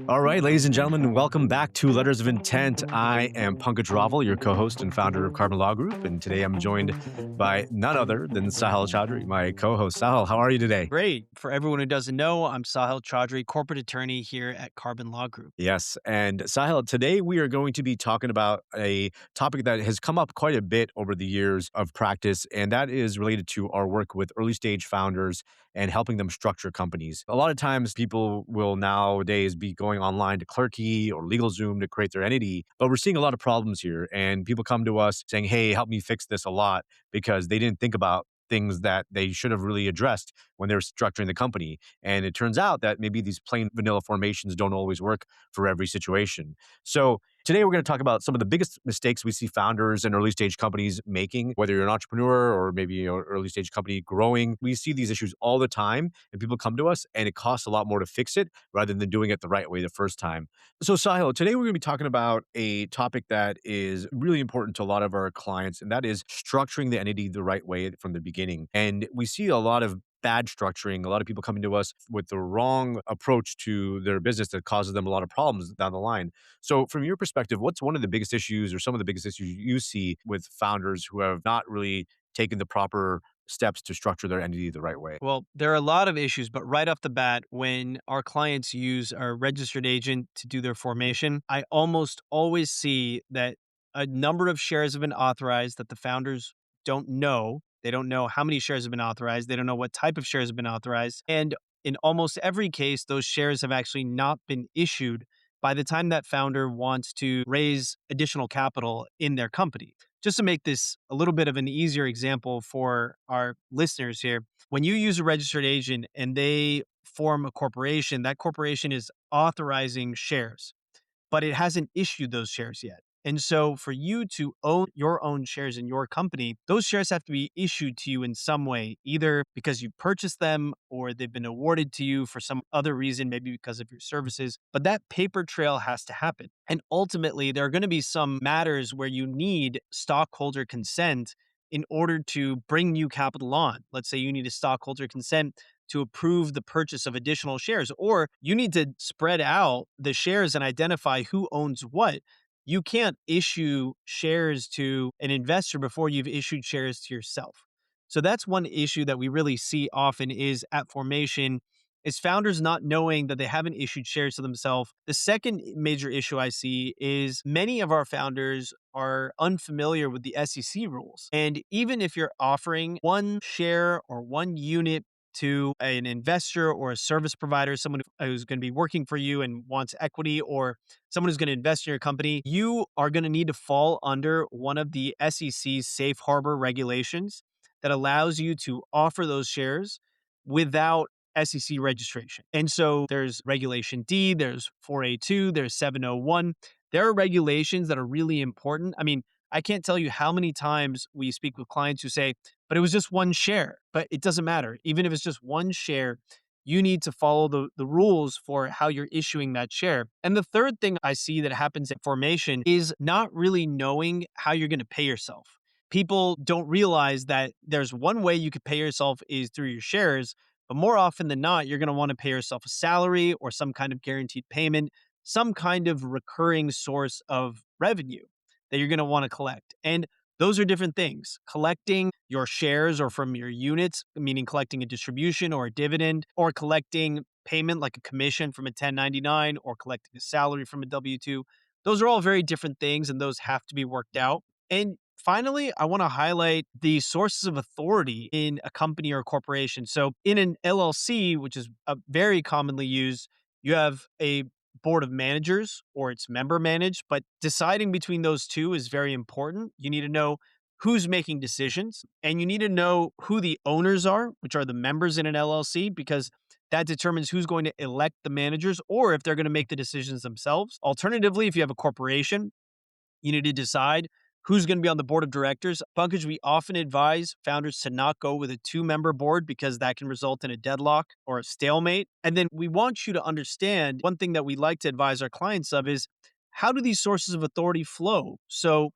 All right, ladies and gentlemen, welcome back to Letters of Intent. I am Pankaj Raval, your co-host and founder of Carbon Law Group, and today I'm joined by none other than Sahil Chaudry, my co-host. Sahil, how are you today? Great. For everyone who doesn't know, I'm Sahil Chaudry, corporate attorney here at Carbon Law Group. Yes, and Sahil, today we are going to be talking about a topic that has come up quite a bit over the years of practice, and that is related to our work with early stage founders and helping them structure companies. A lot of times people will nowadays be going online to Clerky or LegalZoom to create their entity, but we're seeing a lot of problems here, and people come to us saying, hey, help me fix this a lot because they didn't think about things that they should have really addressed when they're structuring the company. And it turns out that maybe these plain vanilla formations don't always work for every situation. So today we're going to talk about some of the biggest mistakes we see founders and early stage companies making, whether you're an entrepreneur or maybe an early stage company growing. We see these issues all the time and people come to us and it costs a lot more to fix it rather than doing it the right way the first time. So Sahil, today we're going to be talking about a topic that is really important to a lot of our clients, and that is structuring the entity the right way from the beginning. And we see a lot of bad structuring, a lot of people coming to us with the wrong approach to their business that causes them a lot of problems down the line. So from your perspective, what's one of the biggest issues or some of the biggest issues you see with founders who have not really taken the proper steps to structure their entity the right way? Well, there are a lot of issues, but right off the bat, when our clients use our registered agent to do their formation, I almost always see that a number of shares have been authorized that the founders don't know. They don't know how many shares have been authorized. They don't know what type of shares have been authorized. And in almost every case, those shares have actually not been issued by the time that founder wants to raise additional capital in their company. Just to make this a little bit of an easier example for our listeners here, when you use a registered agent and they form a corporation, that corporation is authorizing shares, but it hasn't issued those shares yet. And so for you to own your own shares in your company, those shares have to be issued to you in some way, either because you purchased them or they've been awarded to you for some other reason, maybe because of your services. But that paper trail has to happen. And ultimately, there are going to be some matters where you need stockholder consent in order to bring new capital on. Let's say you need a stockholder consent to approve the purchase of additional shares, or you need to spread out the shares and identify who owns what. You can't issue shares to an investor before you've issued shares to yourself. So that's one issue that we really see often is at formation is founders not knowing that they haven't issued shares to themselves. The second major issue I see is many of our founders are unfamiliar with the SEC rules. And even if you're offering one share or one unit to an investor or a service provider, someone who's going to be working for you and wants equity, or someone who's going to invest in your company, you are going to need to fall under one of the SEC's safe harbor regulations that allows you to offer those shares without SEC registration. And so there's Regulation D, there's 4A2, there's 701. There are regulations that are really important. I mean, I can't tell you how many times we speak with clients who say, but it was just one share. But it doesn't matter. Even if it's just one share, you need to follow the rules for how you're issuing that share. And the third thing I see that happens at formation is not really knowing how you're going to pay yourself. People don't realize that there's one way you could pay yourself is through your shares, but more often than not, you're going to want to pay yourself a salary or some kind of guaranteed payment, some kind of recurring source of revenue that you're going to want to collect. And those are different things. Collecting your shares or from your units, meaning collecting a distribution or a dividend, or collecting payment like a commission from a 1099 or collecting a salary from a W-2. Those are all very different things and those have to be worked out. And finally, I want to highlight the sources of authority in a company or a corporation. So in an LLC, which is very commonly used, you have a board of managers or it's member managed, but deciding between those two is very important. You need to know who's making decisions and you need to know who the owners are, which are the members in an LLC, because that determines who's going to elect the managers or if they're going to make the decisions themselves. Alternatively, if you have a corporation, you need to decide who's going to be on the board of directors. Pankaj, we often advise founders to not go with a two-member board because that can result in a deadlock or a stalemate. And then we want you to understand one thing that we like to advise our clients of is how do these sources of authority flow? So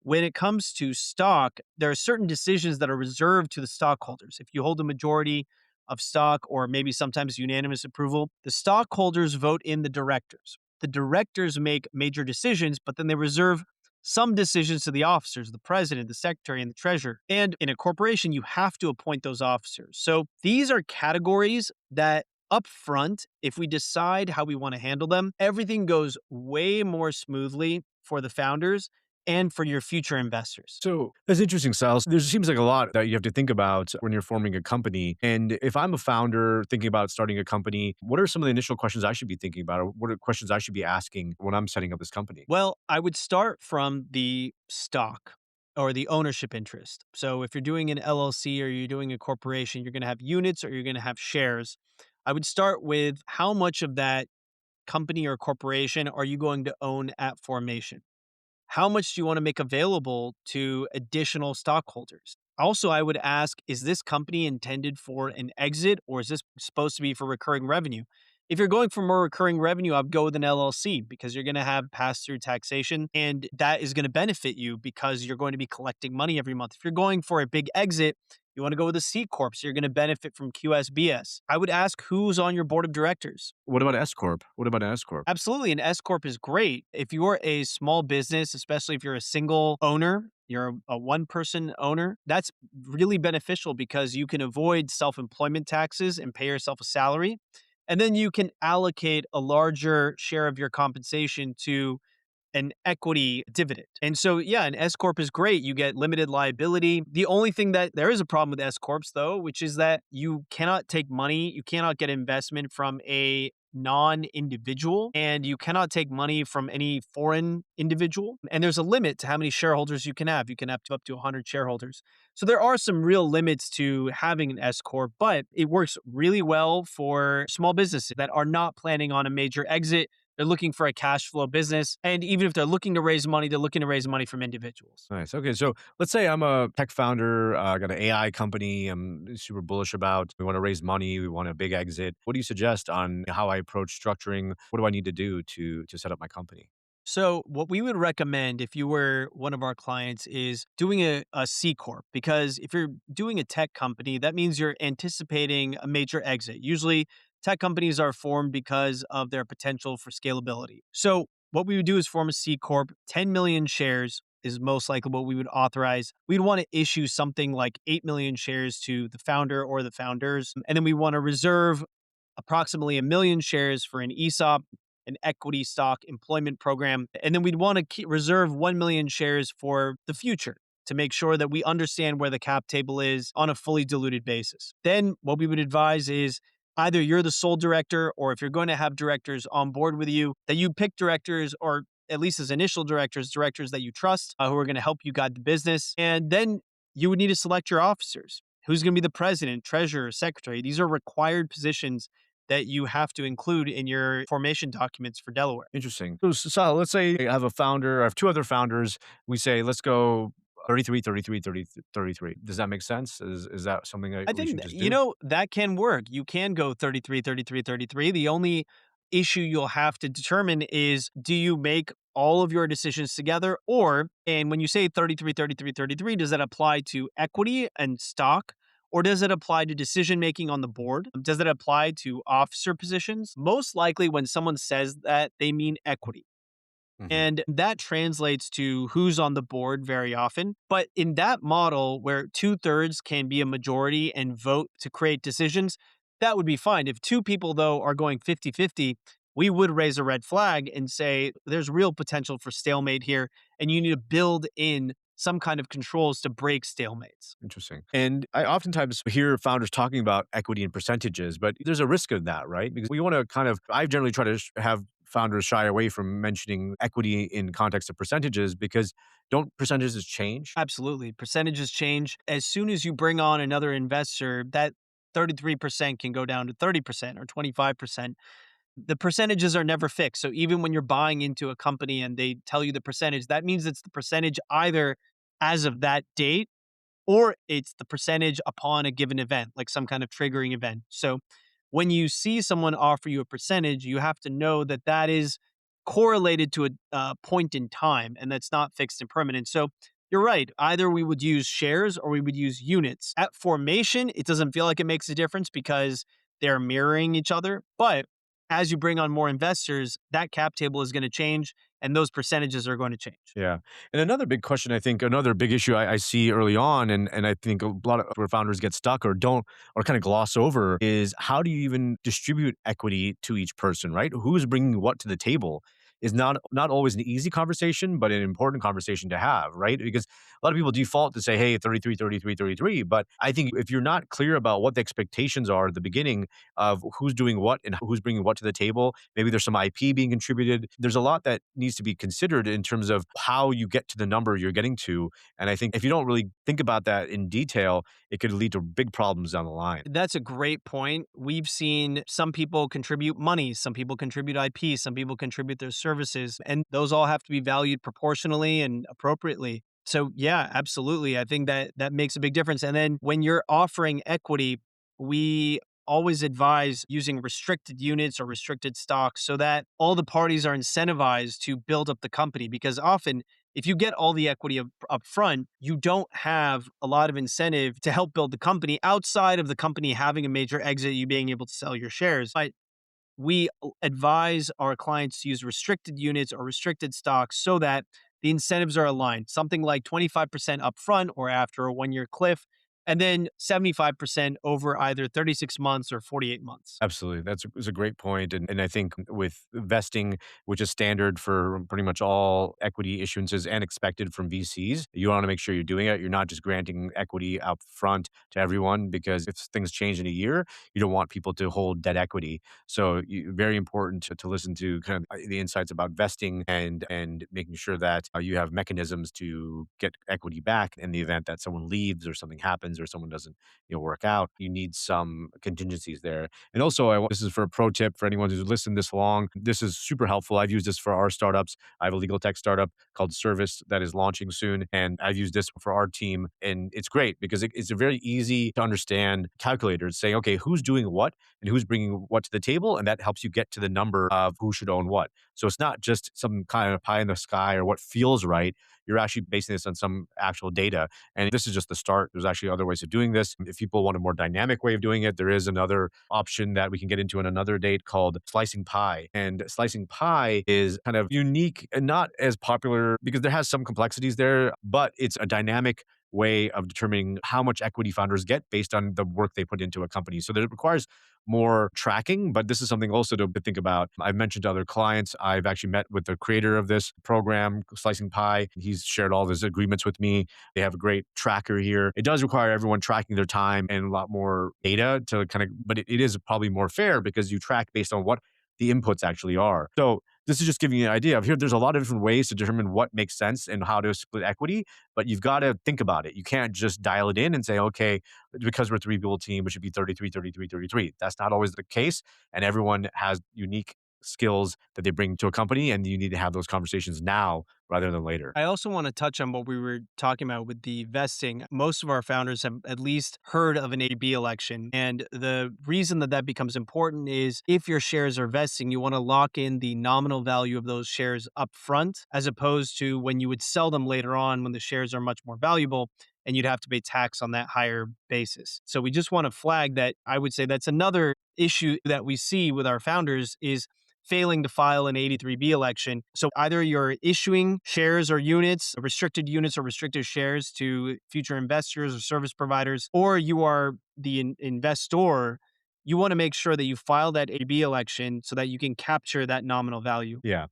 when it comes to stock, there are certain decisions that are reserved to the stockholders. If you hold a majority, of stock, or maybe sometimes unanimous approval, the stockholders vote in the directors. The directors make major decisions, but then they reserve some decisions to the officers, the president, the secretary, and the treasurer. And in a corporation, you have to appoint those officers. So these are categories that up front, if we decide how we want to handle them, everything goes way more smoothly for the founders and for your future investors. So that's interesting, Sal. There seems like a lot that you have to think about when you're forming a company. And if I'm a founder thinking about starting a company, what are some of the initial questions I should be thinking about? Or what are questions I should be asking when I'm setting up this company? Well, I would start from the stock or the ownership interest. So if you're doing an LLC or you're doing a corporation, you're going to have units or you're going to have shares. I would start with how much of that company or corporation are you going to own at formation? How much do you want to make available to additional stockholders? Also, I would ask, is this company intended for an exit or is this supposed to be for recurring revenue? If you're going for more recurring revenue, I'd go with an LLC because you're going to have pass through taxation and that is going to benefit you because you're going to be collecting money every month. If you're going for a big exit, you want to go with a C-Corp, so you're going to benefit from QSBS. I would ask who's on your board of directors. What about S-Corp? What about an S-Corp? Absolutely. An S Corp is great. If you're a small business, especially if you're a single owner, you're a one person owner, that's really beneficial because you can avoid self employment taxes and pay yourself a salary. And then you can allocate a larger share of your compensation to an equity dividend. And so, yeah, an S Corp is great. You get limited liability. The only thing that there is a problem with S Corps, though, which is that you cannot take money, you cannot get investment from a non individual, and you cannot take money from any foreign individual. And there's a limit to how many shareholders you can have. You can have up to 100 shareholders. So there are some real limits to having an S Corp, but it works really well for small businesses that are not planning on a major exit. They're looking for a cash flow business. And even if they're looking to raise money, they're looking to raise money from individuals. Nice. Okay. So let's say I'm a tech founder, I got an AI company I'm super bullish about. We want to raise money. We want a big exit. What do you suggest on how I approach structuring? What do I need to do to set up my company? So, what we would recommend if you were one of our clients is doing a C Corp, because if you're doing a tech company, that means you're anticipating a major exit. Usually, tech companies are formed because of their potential for scalability. So, what we would do is form a C Corp. 10 million shares is most likely what we would authorize. We'd want to issue something like 8 million shares to the founder or the founders. And then we want to reserve approximately a million shares for an ESOP, an equity stock employment program. And then we'd want to reserve 1 million shares for the future to make sure that we understand where the cap table is on a fully diluted basis. Then what we would advise is either you're the sole director, or if you're going to have directors on board with you, that you pick directors, or at least as initial directors, directors that you trust, who are going to help you guide the business. And then you would need to select your officers. Who's going to be the president, treasurer, secretary? These are required positions that you have to include in your formation documents for Delaware. Interesting. So, Sal, let's say I have a founder, I have two other founders. We say, let's go 33, 33, 30, 33. Does that make sense? Is that something that I we think, should just do? that can work. You can go 33, 33, 33. The only issue you'll have to determine is, do you make all of your decisions together? Or, and when you say 33, 33, 33, does that apply to equity and stock? Or does it apply to decision making on the board? Does it apply to officer positions? Most likely, when someone says that, they mean equity. Hmm. And that translates to who's on the board very often. But in that model where two-thirds can be a majority and vote to create decisions, that would be fine. If two people, though, are going 50-50, we would raise a red flag and say there's real potential for stalemate here, and you need to build in some kind of controls to break stalemates. Interesting. And I oftentimes hear founders talking about equity and percentages, but there's a risk of that, right? Because we want to I generally try to have founders shy away from mentioning equity in context of percentages because don't percentages change? Absolutely. Percentages change. As soon as you bring on another investor, that 33% can go down to 30% or 25%. The percentages are never fixed. So even when you're buying into a company and they tell you the percentage, that means it's the percentage either as of that date or it's the percentage upon a given event, like some kind of triggering event. So when you see someone offer you a percentage, you have to know that that is correlated to a point in time and that's not fixed and permanent. So You're right. Either we would use shares or we would use units. At formation, it doesn't feel like it makes a difference because they're mirroring each other. But as you bring on more investors, that cap table is going to change and those percentages are going to change. Yeah. And another big question, I think, another big issue I see early on, and I think a lot of where founders get stuck or don't or kind of gloss over is how do you even distribute equity to each person, right? Who's bringing what to the table is not always an easy conversation, but an important conversation to have, right? Because a lot of people default to say, hey, 33, 33, 33. But I think if you're not clear about what the expectations are at the beginning of who's doing what and who's bringing what to the table, maybe there's some IP being contributed. There's a lot that needs to be considered in terms of how you get to the number you're getting to. And I think if you don't really think about that in detail, it could lead to big problems down the line. That's a great point. We've seen some people contribute money, some people contribute IP, some people contribute their services, and those all have to be valued proportionally and appropriately. So, yeah, absolutely. I think that that makes a big difference. And then when you're offering equity, we always advise using restricted units or restricted stocks so that all the parties are incentivized to build up the company because often if you get all the equity up front, you don't have a lot of incentive to help build the company outside of the company having a major exit, you being able to sell your shares. But we advise our clients to use restricted units or restricted stocks so that the incentives are aligned. Something like 25% upfront or after a 1 year cliff, and then 75% over either 36 months or 48 months. Absolutely. That's a great point. And I think with vesting, which is standard for pretty much all equity issuances and expected from VCs, you want to make sure you're doing it. You're not just granting equity up front to everyone because if things change in a year, you don't want people to hold debt equity. So very important to listen to kind of the insights about vesting and making sure that you have mechanisms to get equity back in the event that someone leaves or something happens or someone doesn't work out. You need some contingencies there. And also, this is for a pro tip for anyone who's listened this long. This is super helpful. I've used this for our startups. I have a legal tech startup called Service that is launching soon, and I've used this for our team, and it's great because it's a very easy to understand calculator. It's saying, okay, who's doing what and who's bringing what to the table, and that helps you get to the number of who should own what. So it's not just some kind of pie in the sky or what feels right. You're actually basing this on some actual data. And this is just the start. There's actually other ways of doing this. If people want a more dynamic way of doing it, there is another option that we can get into in another date called slicing pie. And slicing pie is kind of unique and not as popular because there has some complexities there, but it's a dynamic way of determining how much equity founders get based on the work they put into a company. So that it requires more tracking, but this is something also to think about. I've mentioned to other clients, I've actually met with the creator of this program, Slicing Pie. He's shared all of his agreements with me. They have a great tracker here. It does require everyone tracking their time and a lot more data to kind of, but it is probably more fair because you track based on what the inputs actually are. So this is just giving you an idea of here. There's a lot of different ways to determine what makes sense and how to split equity, but you've got to think about it. You can't just dial it in and say, okay, because we're a 3 people team, it should be 33, 33, 33. That's not always the case. And everyone has unique skills that they bring to a company, and you need to have those conversations now rather than later. I also want to touch on what we were talking about with the vesting. Most of our founders have at least heard of an AB election. And the reason that that becomes important is if your shares are vesting, you want to lock in the nominal value of those shares up front, as opposed to when you would sell them later on when the shares are much more valuable and you'd have to pay tax on that higher basis. So we just want to flag that. I would say that's another issue that we see with our founders is failing to file an 83B election. So either you're issuing shares or units or restricted shares to future investors or service providers, or you are the investor. You want to make sure that you file that AB election so that you can capture that nominal value. Yeah.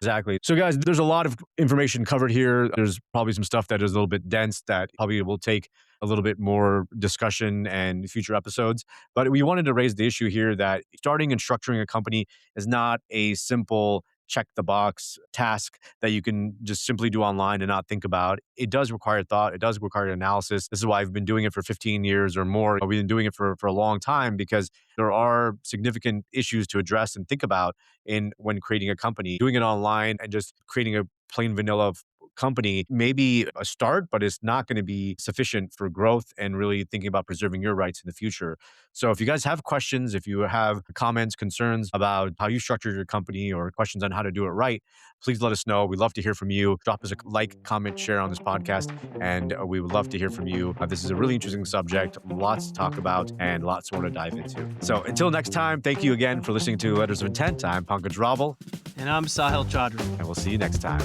Exactly. So, guys, there's a lot of information covered here. There's probably some stuff that is a little bit dense that probably will take a little bit more discussion and future episodes. But we wanted to raise the issue here that starting and structuring a company is not a simple check the box task that you can just simply do online and not think about. It does require thought. It does require analysis. This is why I've been doing it for 15 years or more. We've been doing it for a long time because there are significant issues to address and think about in when creating a company. Doing it online and just creating a plain vanilla company may be a start, but it's not going to be sufficient for growth and really thinking about preserving your rights in the future. So if you guys have questions, if you have comments, concerns about how you structured your company or questions on how to do it right, please let us know. We'd love to hear from you. Drop us a like, comment, share on this podcast, and we would love to hear from you. This is a really interesting subject, lots to talk about, and lots more to dive into. So until next time, thank you again for listening to Letters of Intent. I'm Pankaj Raval, And I'm Sahil Chaudry. and we'll see you next time.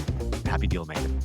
Happy deal making.